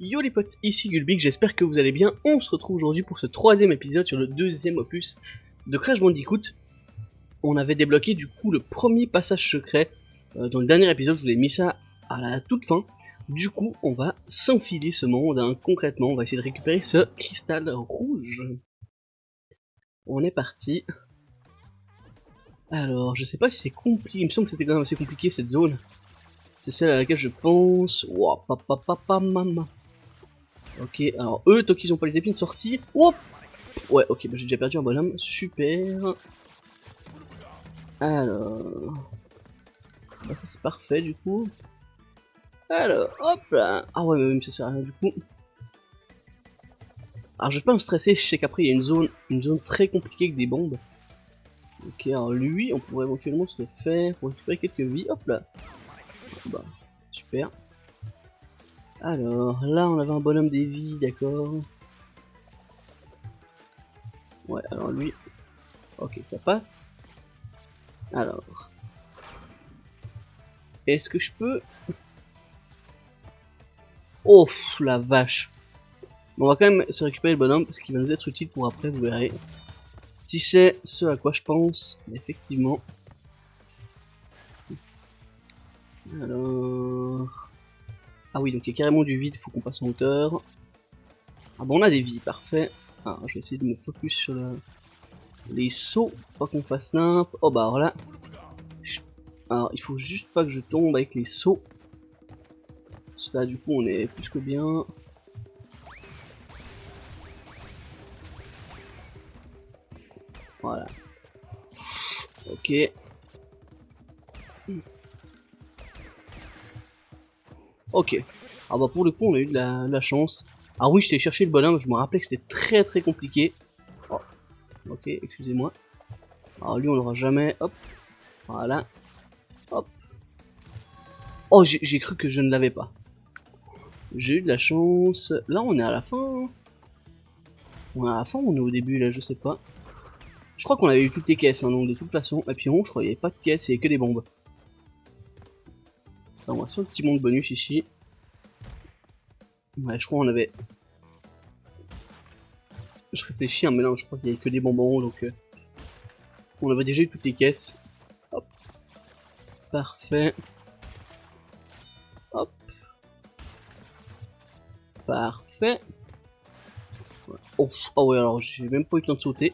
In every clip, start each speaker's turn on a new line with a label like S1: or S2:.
S1: Yo les potes, ici Gulbik, j'espère que vous allez bien. On se retrouve aujourd'hui pour ce troisième épisode sur le deuxième opus de Crash Bandicoot. On avait débloqué du coup le premier passage secret. Dans le dernier épisode, je vous ai mis ça à la toute fin. Du coup, on va s'enfiler ce monde, hein. Concrètement, on va essayer de récupérer ce cristal rouge. On est parti. Alors, je sais pas si c'est compliqué, il me semble que c'était quand même assez compliqué cette zone. C'est celle à laquelle je pense. Wow, papa, maman. Ok, alors eux, tant qu'ils ont pas les épines sorties. Woup. Ouais, ok, bah j'ai déjà perdu un bonhomme. Super. Alors. Bah ça c'est parfait du coup. Alors, hop là. Ah ouais, mais même ça sert à rien du coup. Alors je vais pas me stresser, je sais qu'après il y a une zone très compliquée avec des bombes. Ok, alors lui, on pourrait éventuellement se le faire pour récupérer quelques vies. Hop là. Bah, super. Alors, là on avait un bonhomme des vies, d'accord. Ouais, alors lui. Ok, ça passe. Alors. Est-ce que je peux... Oh, la vache. On va quand même se récupérer le bonhomme parce qu'il va nous être utile pour après, vous verrez. Si c'est ce à quoi je pense, effectivement. Alors... Ah oui, donc il y a carrément du vide, il faut qu'on passe en hauteur. Ah bon, on a des vies, parfait. Alors, je vais essayer de me focus sur les sauts, pas qu'on fasse nimp. Oh bah alors là... Alors, il faut juste pas que je tombe avec les sauts. Ça, du coup, on est plus que bien. Voilà. Ok. Ok. Ah bah pour le coup on a eu de la chance. Ah oui, je t'ai cherché le bonhomme, je me rappelais que c'était très compliqué. Oh. Ok, excusez-moi. Alors lui on l'aura jamais. Hop. Voilà. Hop. Oh, j'ai cru que je ne l'avais pas. J'ai eu de la chance. Là on est à la fin. On est à la fin ou on est au début là, je sais pas. Je crois qu'on avait eu toutes les caisses, hein, donc de toute façon. Et puis je crois qu'il n'y avait pas de caisse, il n'y avait que des bombes. Alors, on va sur le petit monde bonus ici. Ouais, je crois qu'on avait... Je réfléchis, hein, mais non, je crois qu'il n'y avait que des bonbons, donc... On avait déjà eu toutes les caisses. Hop. Parfait. Hop. Parfait. Oh, oh ouais, alors j'ai même pas eu le temps de sauter.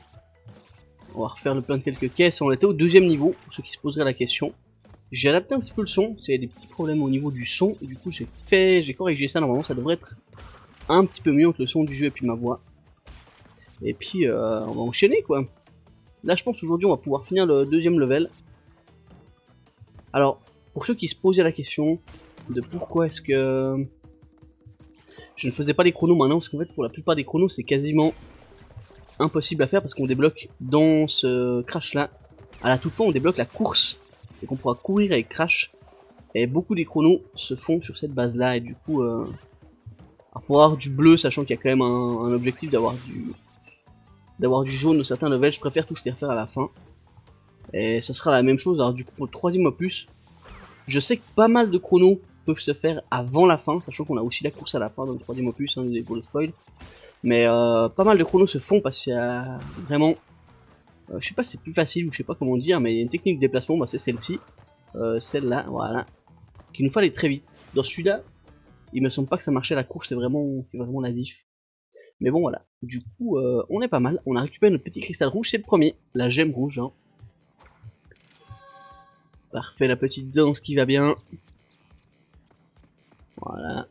S1: On va refaire le plein de quelques caisses. On était au deuxième niveau, pour ceux qui se poseraient la question. J'ai adapté un petit peu le son, il y a des petits problèmes au niveau du son. Du coup j'ai corrigé ça, normalement ça devrait être un petit peu mieux entre le son du jeu et puis ma voix. Et puis on va enchaîner quoi. Là je pense aujourd'hui on va pouvoir finir le deuxième level. Alors, pour ceux qui se posaient la question de pourquoi est-ce que je ne faisais pas les chronos maintenant, parce qu'en fait pour la plupart des chronos c'est quasiment impossible à faire parce qu'on débloque dans ce Crash là, à la toute fin on débloque la course et qu'on pourra courir avec Crash, et beaucoup des chronos se font sur cette base là, et du coup pour avoir du bleu, sachant qu'il y a quand même un objectif d'avoir du jaune de certains levels, je préfère tous les refaire à la fin. Et ça sera la même chose. Alors du coup pour le troisième opus, je sais que pas mal de chronos peuvent se faire avant la fin, sachant qu'on a aussi la course à la fin dans le troisième opus, hein, pour le spoil. Mais pas mal de chronos se font parce qu'il y a vraiment... je sais pas si c'est plus facile ou je sais pas comment dire, mais il y a une technique de déplacement, bah c'est celle-ci. Celle-là, voilà. Qu'il nous fallait très vite. Dans celui-là, il me semble pas que ça marchait à la course, c'est vraiment la diff. Mais bon voilà, du coup on est pas mal. On a récupéré notre petit cristal rouge, c'est le premier, la gemme rouge. Hein. Parfait, la petite danse qui va bien. Voilà.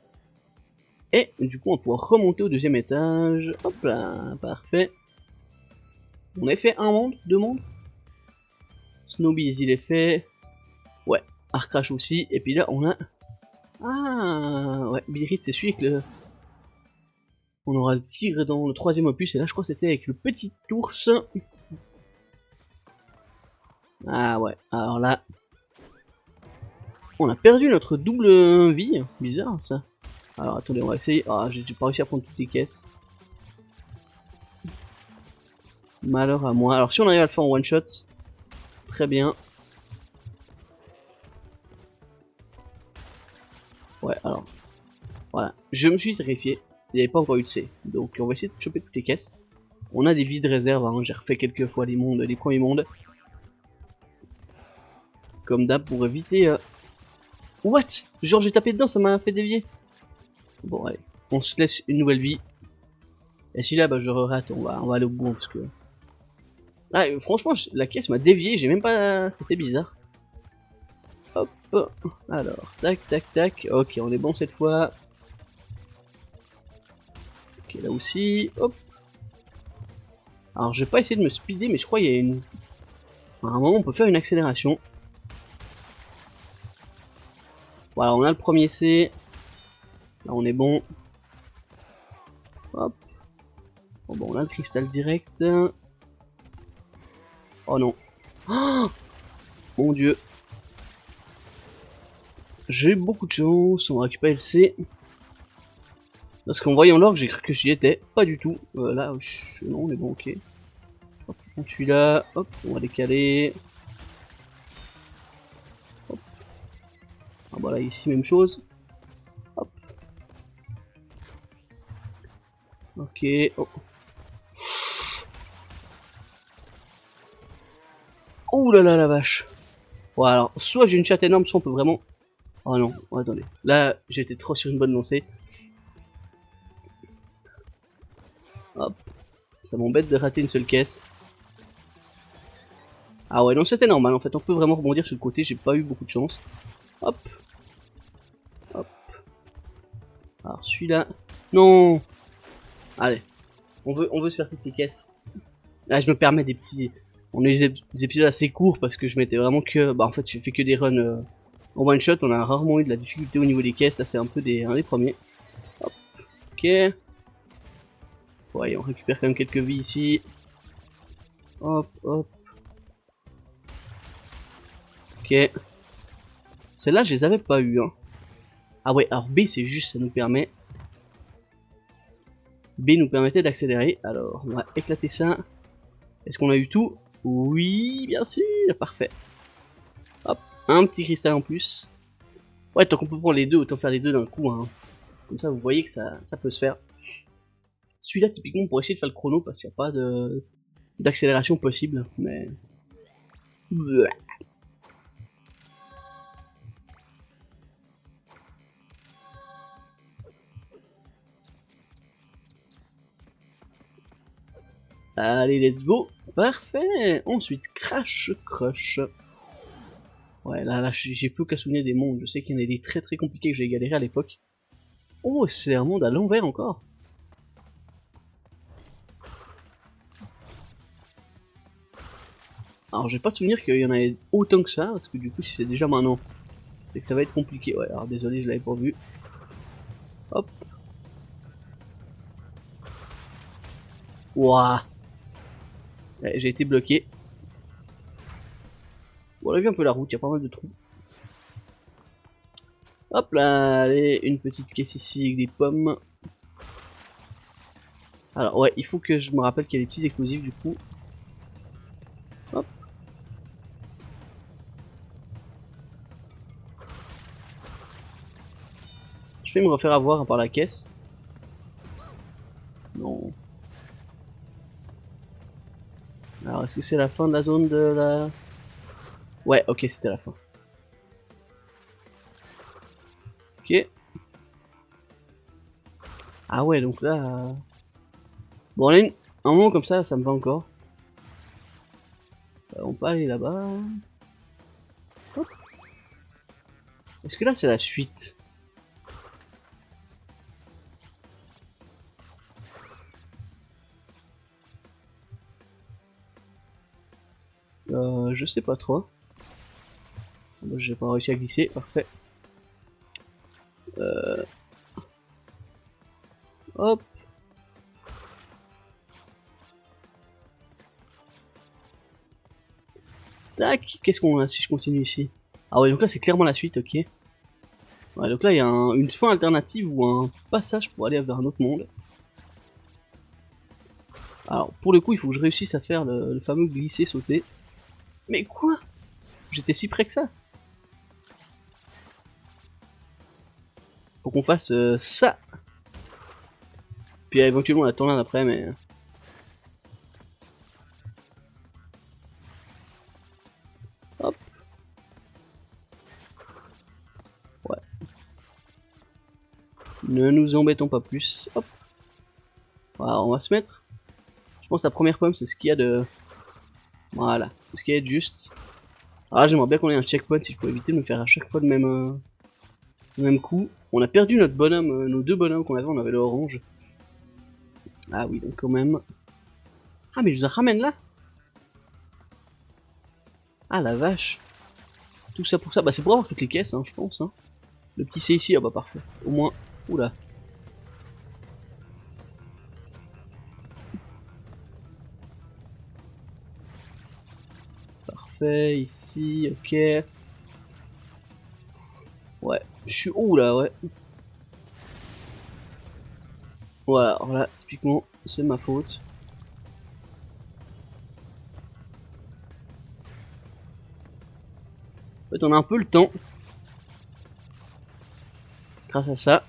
S1: Et du coup on va pouvoir remonter au deuxième étage. Hop là, parfait. On a fait un monde, deux mondes. Snowbees il est fait. Ouais, Arcrash aussi. Et puis là on a... Ah ouais, Birit c'est celui avec le... On aura le tigre dans le troisième opus. Et là je crois que c'était avec le petit ours. Ah ouais, alors là... On a perdu notre double vie. Bizarre ça. Alors attendez, on va essayer. Ah, j'ai pas réussi à prendre toutes les caisses. Malheur à moi. Alors si on arrive à le faire en one shot, très bien. Ouais, alors. Voilà, je me suis sacrifié, il n'y avait pas encore eu de C. Donc on va essayer de choper toutes les caisses. On a des vies de réserve, hein. J'ai refait quelques fois les mondes, les premiers mondes. Comme d'hab pour éviter... What? Genre j'ai tapé dedans, ça m'a fait dévier. Bon allez, on se laisse une nouvelle vie. Et si là bah je rate, on va aller au bout parce que... Ah, franchement la caisse m'a dévié, j'ai même pas... C'était bizarre. Hop, alors, tac tac tac, ok on est bon cette fois. Ok là aussi, hop. Alors je vais pas essayer de me speeder mais je crois qu'il y a une... À un moment on peut faire une accélération. Voilà on a le premier C. Là on est bon. Hop. Bon, on a le cristal direct. Oh non. Oh mon dieu. J'ai eu beaucoup de chance, on va récupérer le C. Parce qu'en voyant l'orgue, j'ai cru que j'y étais. Pas du tout. Là, non, on est bon, ok. Hop, on suit là. Hop, on va décaler. Hop. Ah bah là, ici, même chose. Hop. Ok. Oh. Ouh là là, la vache. Bon, alors, soit j'ai une chatte énorme, soit on peut vraiment... Oh non, oh, attendez. Là, j'étais trop sur une bonne lancée. Hop. Ça m'embête de rater une seule caisse. Ah ouais, non, c'était normal. En fait, on peut vraiment rebondir sur le côté. J'ai pas eu beaucoup de chance. Hop. Hop. Alors, celui-là. Non. Allez. On veut se faire toutes les caisses. Là, je me permets des petits... On a eu des épisodes assez courts parce que je m'étais vraiment que... Bah, en fait, j'ai fait que des runs en one shot. On a rarement eu de la difficulté au niveau des caisses. Là, c'est un peu un des premiers. Hop. Ok. Ouais, on récupère quand même quelques vies ici. Hop, hop. Ok. Celles-là, je les avais pas eu, hein. Ah ouais, alors B, c'est juste, ça nous permet... B nous permettait d'accélérer. Alors, on va éclater ça. Est-ce qu'on a eu tout? Oui, bien sûr, parfait. Hop, un petit cristal en plus. Ouais, tant qu'on peut prendre les deux, autant faire les deux d'un coup, hein. Comme ça, vous voyez que ça peut se faire. Celui-là, typiquement, pour essayer de faire le chrono, parce qu'il n'y a pas d'accélération possible, mais... Bleh. Allez, let's go. Parfait. Ensuite, Crash Crush. Ouais, là, j'ai plus qu'à souvenir des mondes. Je sais qu'il y en a des très très compliqués que j'ai galéré à l'époque. Oh, c'est un monde à l'envers encore. Alors, j'ai pas de souvenir qu'il y en avait autant que ça, parce que du coup, si c'est déjà maintenant, c'est que ça va être compliqué. Ouais, alors désolé, je l'avais pas vu. Hop. Ouah. Ouais, j'ai été bloqué. Bon, on a vu un peu la route, il y a pas mal de trous. Hop là, allez, une petite caisse ici avec des pommes. Alors ouais, il faut que je me rappelle qu'il y a des petits explosifs du coup. Hop. Je vais me refaire avoir par la caisse. Non. Alors est-ce que c'est la fin de la zone de la... Ouais, ok, c'était la fin. Ok. Ah ouais, donc là... Bon, là, un moment comme ça me va encore. On peut aller là-bas. Est-ce que là c'est la suite? Je sais pas trop. Moi j'ai pas réussi à glisser, parfait. Hop. Tac, qu'est-ce qu'on a si je continue ici? Ah ouais, donc là c'est clairement la suite, ok. Ouais, donc là il y a une fin alternative ou un passage pour aller vers un autre monde. Alors pour le coup il faut que je réussisse à faire le fameux glisser sauter. Mais quoi? J'étais si près que ça. Faut qu'on fasse ça. Puis éventuellement la tornade après, mais... Hop. Ouais. Ne nous embêtons pas plus. Hop. Voilà, on va se mettre. Je pense que la première pomme, c'est ce qu'il y a de... Voilà. Ce qu'il y a de juste. Ah, j'aimerais bien qu'on ait un checkpoint si je pouvais éviter de me faire à chaque fois le même coup. On a perdu notre bonhomme, nos deux bonhommes qu'on avait, on avait le orange. Ah oui, donc quand même. Ah, mais je la ramène là. Ah la vache. Tout ça pour ça. Bah c'est pour avoir toutes les caisses, hein, je pense. Hein. Le petit C ici, ah bah parfait. Au moins. Oula. Parfait, ici, ok. Ouais, je suis... Oula, ouais. Voilà, alors là, typiquement, c'est ma faute. En fait, on a un peu le temps. Grâce à ça.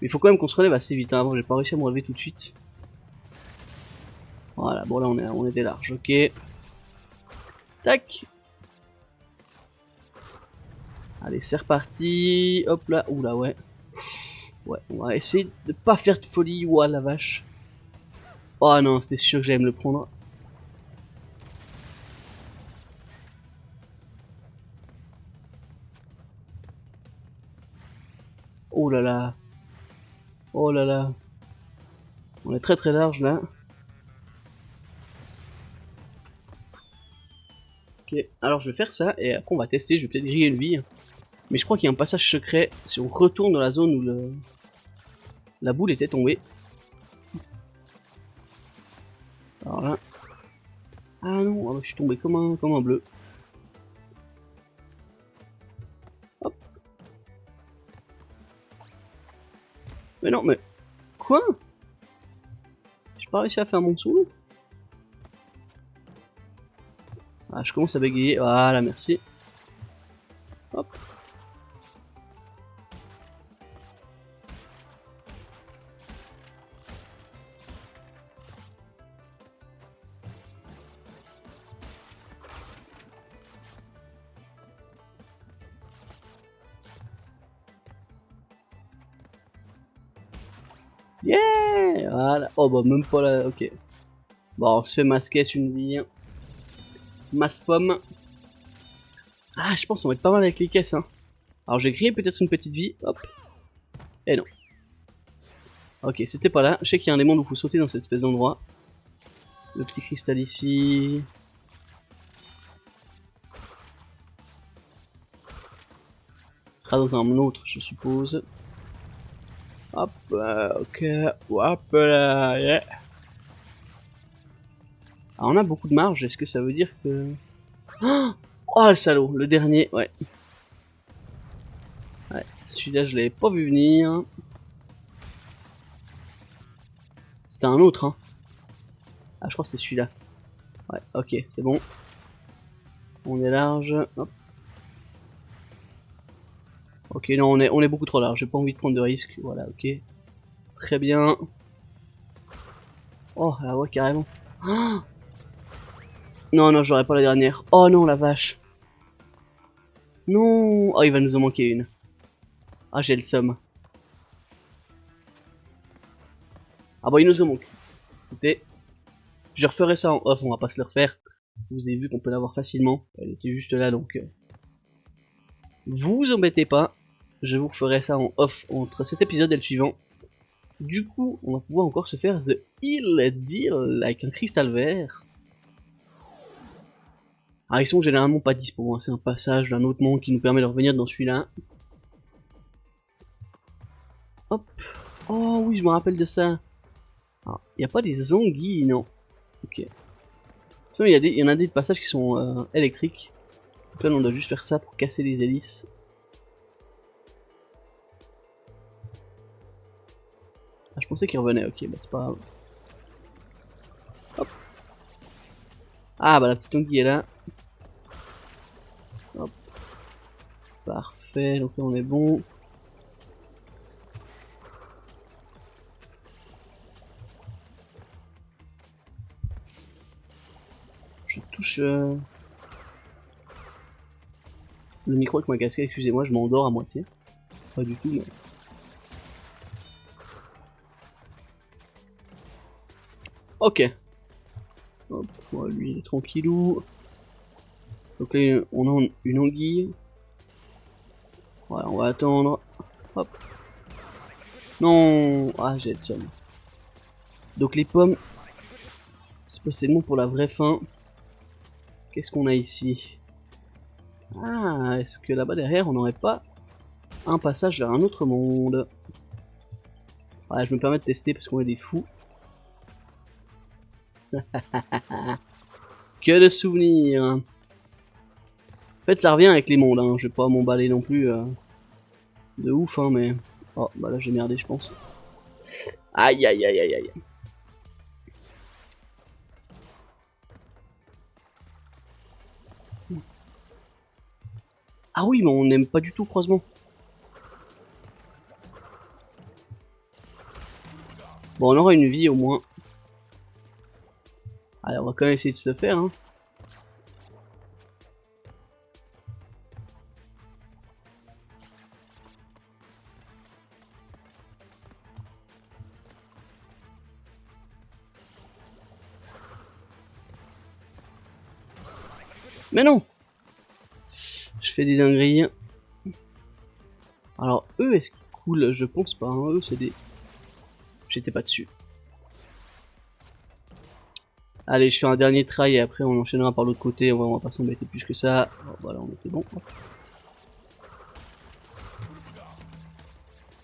S1: Mais il faut quand même qu'on se relève assez vite. Hein. Avant, j'ai pas réussi à me relever tout de suite. Voilà, bon là, on était large, ok. Tac. Allez, c'est reparti. Hop là, oula, ouais. Ouais, on va essayer de pas faire de folie. Ouah, la vache. Oh non, c'était sûr que j'allais me le prendre. Oh là là. Oh là là. On est très très large là. Ok, alors je vais faire ça et après on va tester, je vais peut-être griller une vie. Mais je crois qu'il y a un passage secret si on retourne dans la zone où la boule était tombée. Alors là. Ah non, ah bah, je suis tombé comme un bleu. Hop. Mais non, mais... Quoi? J'ai pas réussi à faire mon solo? Ah, je commence à bégayer. Voilà, merci. Hop. Yeah! Voilà. Oh bah même pas là, ok. Bon, on se fait masquer une vie. Masse pomme. Ah, je pense qu'on va être pas mal avec les caisses, hein. Alors j'ai grillé peut-être une petite vie. Hop. Et non. Ok, c'était pas là. Je sais qu'il y a un des mondes où il faut sauter dans cette espèce d'endroit. Le petit cristal ici. Ce sera dans un autre, je suppose. Hop, ok. Hop là, yeah. Alors on a beaucoup de marge, est-ce que ça veut dire que... Oh le salaud, le dernier, ouais. Ouais, celui-là je l'avais pas vu venir. C'était un autre, hein. Ah, je crois que c'était celui-là. Ouais, ok, c'est bon. On est large, hop. Ok, non, on est beaucoup trop large, j'ai pas envie de prendre de risques. Voilà, ok. Très bien. Oh, la voix carrément. Ah non, non, j'aurais pas la dernière. Oh non, la vache. Non. Oh, il va nous en manquer une. Ah, j'ai le somme. Ah bon, il nous en manque. Écoutez, je referai ça en off, on va pas se le refaire. Vous avez vu qu'on peut l'avoir facilement. Elle était juste là, donc... vous embêtez pas. Je vous referai ça en off entre cet épisode et le suivant. Du coup, on va pouvoir encore se faire The Heal Deal avec un cristal vert. Ah, ils sont généralement pas dispo, hein. C'est un passage d'un autre monde qui nous permet de revenir dans celui-là. Hop. Oh oui, je me rappelle de ça. Il n'y a pas des anguilles, non. Ok. Il y en a des passages qui sont électriques. Donc là, on doit juste faire ça pour casser les hélices. Ah, je pensais qu'il revenait, ok, bah c'est pas grave. Hop. Ah, bah la petite anguille est là. Hop. Parfait, donc là on est bon. touche le micro avec ma casquette, excusez-moi, je m'endors à moitié. Pas du tout, mais... Ok. Hop, ouais, lui il est tranquillou. Donc là on a une anguille. Ouais, on va attendre. Hop. Non. Ah, j'ai le seum. Donc les pommes, c'est possiblement pour la vraie fin. Qu'est-ce qu'on a ici? Ah, est-ce que là-bas derrière on n'aurait pas un passage vers un autre monde? Ouais, je me permets de tester parce qu'on est des fous. Que de souvenirs. En fait, ça revient avec les mondes, hein. Je vais pas m'emballer non plus de ouf, hein, mais... Oh, bah là j'ai merdé, je pense. Aïe, aïe, aïe, aïe, aïe. Ah oui, mais on n'aime pas du tout le croisement. Bon, on aura une vie au moins. Allez, on va quand même essayer de se faire, hein. Mais non! Je fais des dingueries. Alors, eux, est-ce qu'ils coulent? Je pense pas, hein. Eux, c'est des... J'étais pas dessus. Allez, je fais un dernier try et après on enchaînera par l'autre côté. On va pas s'embêter plus que ça. Bon, voilà, on était bon.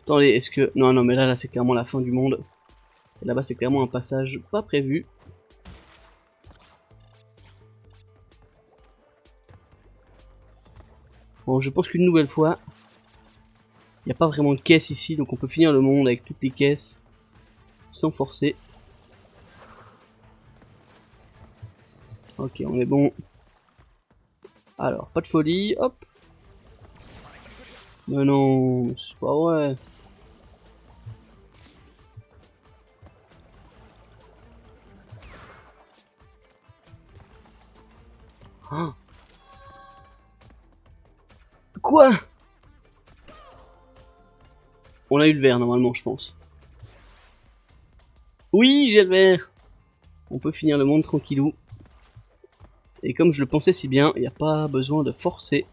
S1: Attendez, est-ce que... Non, non, mais là c'est clairement la fin du monde. Et là-bas, c'est clairement un passage pas prévu. Bon, je pense qu'une nouvelle fois, il n'y a pas vraiment de caisse ici, donc on peut finir le monde avec toutes les caisses sans forcer. Ok, on est bon. Alors, pas de folie, hop. Mais non, c'est pas vrai. Ah. Quoi? On a eu le vert normalement, je pense. Oui, j'ai le vert. On peut finir le monde tranquillou. Et comme je le pensais si bien, il n'y a pas besoin de forcer.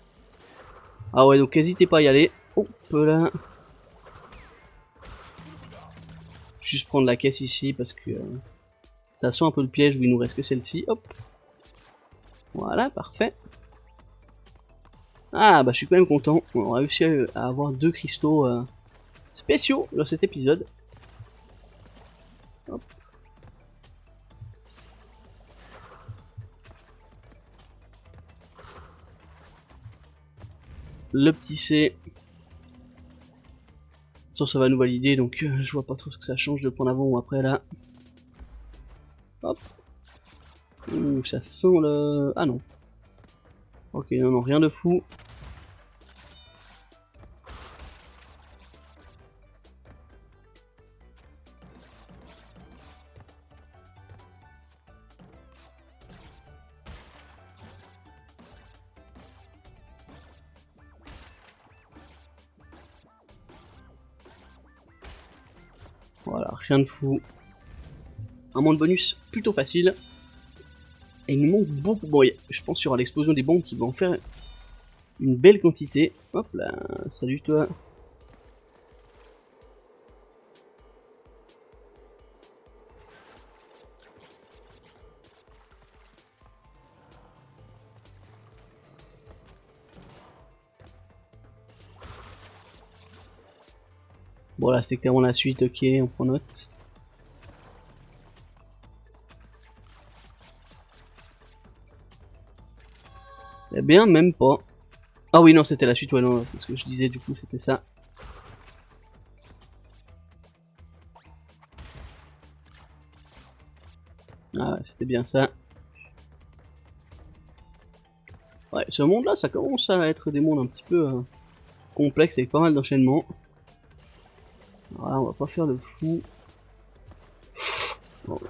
S1: Ah ouais, donc n'hésitez pas à y aller. Hop là. Juste prendre la caisse ici parce que ça sent un peu le piège où il nous reste que celle-ci. Hop. Voilà, parfait. Ah bah je suis quand même content. On a réussi à avoir 2 cristaux spéciaux dans cet épisode. Hop. Le petit C. Ça va nous valider, donc je vois pas trop ce que ça change de prendre avant ou après là. Hop. Ouh, ça sent le... Ah non. Ok, non, non, rien de fou. Voilà, rien de fou. Un monde bonus plutôt facile. Et il nous manque beaucoup. Bon, je pense qu'il y aura l'explosion des bombes qui va en faire une belle quantité. Hop là, salut toi. Bon là c'était clairement la suite, ok, on prend note. Eh bien, même pas. Ah oui, non, c'était la suite, ouais, non, c'est ce que je disais, du coup, c'était ça. Ah, c'était bien ça. Ouais, ce monde-là, ça commence à être des mondes un petit peu complexes avec pas mal d'enchaînements. Voilà, on va pas faire le fou. Bon.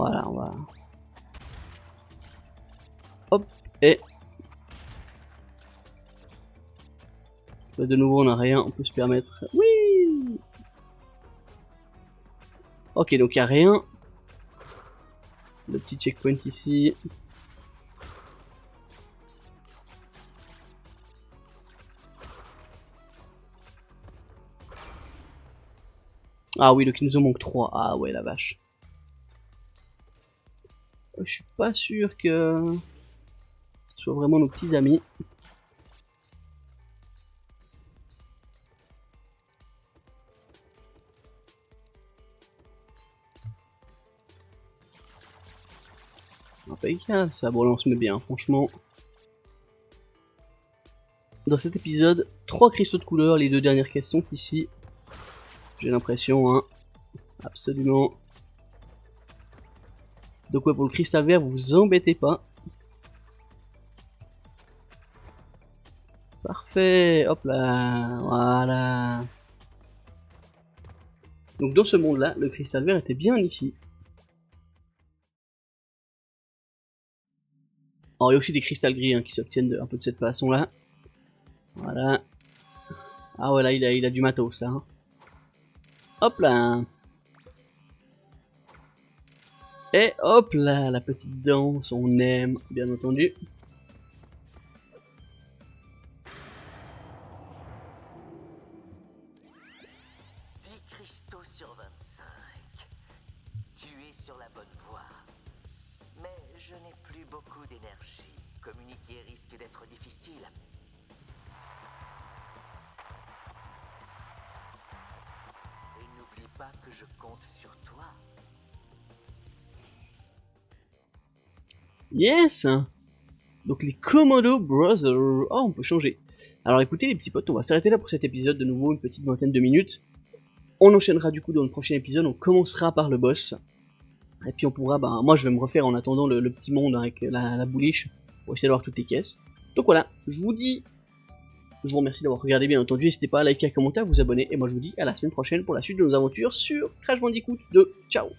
S1: Voilà, on va... Hop, et... De nouveau, on n'a rien, on peut se permettre... Oui. Ok, donc il n'y a rien. Le petit checkpoint ici. Ah oui, donc il nous en manque 3. Ah ouais, la vache. Je suis pas sûr que ce soit vraiment nos petits amis. Impeccable, ça, bon là on se met bien, franchement. Dans cet épisode, 3 cristaux de couleur, les 2 dernières questions ici. J'ai l'impression, hein. Absolument. Donc ouais, pour le cristal vert, vous vous embêtez pas. Parfait, hop là, voilà. Donc dans ce monde-là, le cristal vert était bien ici. Alors il y a aussi des cristals gris hein, qui s'obtiennent un peu de cette façon-là. Voilà. Ah voilà, il a du matos là. Hein. Hop là. Et hop là, la petite danse, on aime, bien entendu.
S2: Cristaux sur 25. Tu es sur la bonne voie. Mais je n'ai plus beaucoup d'énergie. Communiquer risque d'être difficile. Et n'oublie pas que je compte sur toi.
S1: Yes. Donc les Komodo Brothers. Oh, on peut changer. Alors écoutez les petits potes, on va s'arrêter là pour cet épisode, de nouveau une petite vingtaine de minutes. On enchaînera du coup dans le prochain épisode, on commencera par le boss. Et puis on pourra, bah, moi je vais me refaire en attendant le petit monde avec la bouliche, pour essayer d'avoir toutes les caisses. Donc voilà, je vous vous remercie d'avoir regardé bien entendu, n'hésitez pas à liker, à commenter, à vous abonner, et moi je vous dis à la semaine prochaine pour la suite de nos aventures sur Crash Bandicoot 2. Ciao.